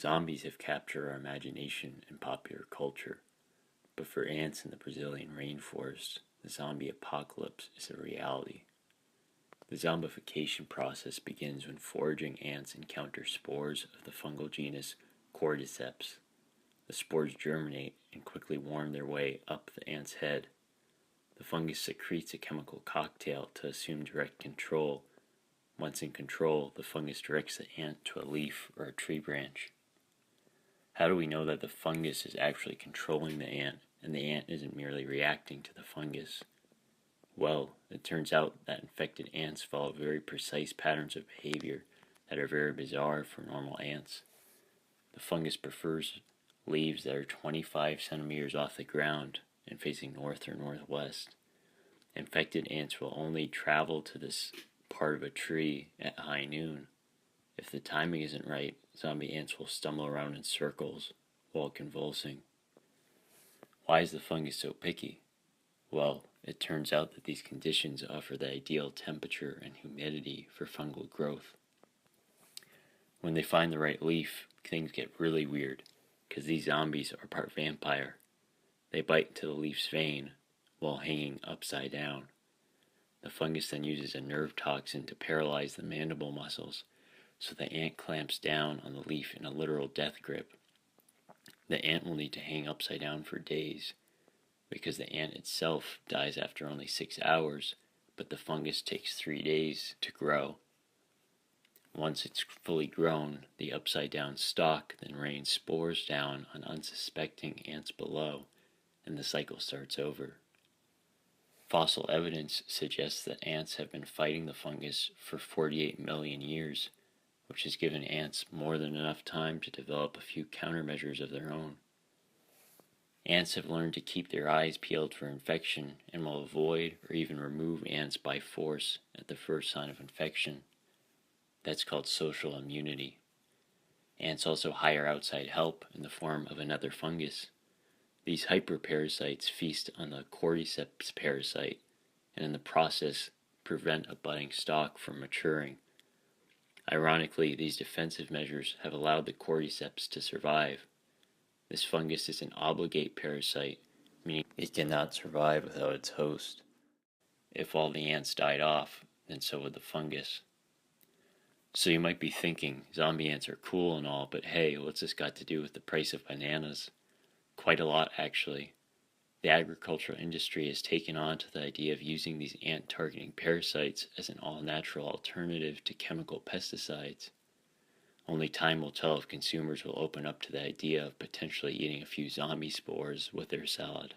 Zombies have captured our imagination in popular culture, but for ants in the Brazilian rainforest, the zombie apocalypse is a reality. The zombification process begins when foraging ants encounter spores of the fungal genus Cordyceps. The spores germinate and quickly worm their way up the ant's head. The fungus secretes a chemical cocktail to assume direct control. Once in control, the fungus directs the ant to a leaf or a tree branch. How do we know that the fungus is actually controlling the ant and the ant isn't merely reacting to the fungus? Well, it turns out that infected ants follow very precise patterns of behavior that are very bizarre for normal ants. The fungus prefers leaves that are 25 centimeters off the ground and facing north or northwest. Infected ants will only travel to this part of a tree at high noon. If the timing isn't right, zombie ants will stumble around in circles while convulsing. Why is the fungus so picky? Well, it turns out that these conditions offer the ideal temperature and humidity for fungal growth. When they find the right leaf, things get really weird, because these zombies are part vampire. They bite into the leaf's vein while hanging upside down. The fungus then uses a nerve toxin to paralyze the mandible muscles, so the ant clamps down on the leaf in a literal death grip. The ant will need to hang upside down for days, because the ant itself dies after only 6 hours, but the fungus takes 3 days to grow. Once it's fully grown, the upside-down stalk then rains spores down on unsuspecting ants below, and the cycle starts over. Fossil evidence suggests that ants have been fighting the fungus for 48 million years, which has given ants more than enough time to develop a few countermeasures of their own. Ants have learned to keep their eyes peeled for infection and will avoid or even remove ants by force at the first sign of infection. That's called social immunity. Ants also hire outside help in the form of another fungus. These hyperparasites feast on the Cordyceps parasite and in the process prevent a budding stalk from maturing. Ironically, these defensive measures have allowed the Cordyceps to survive. This fungus is an obligate parasite, meaning it cannot survive without its host. If all the ants died off, then so would the fungus. So you might be thinking, zombie ants are cool and all, but hey, what's this got to do with the price of bananas? Quite a lot, actually. The agricultural industry has taken on to the idea of using these ant-targeting parasites as an all-natural alternative to chemical pesticides. Only time will tell if consumers will open up to the idea of potentially eating a few zombie spores with their salad.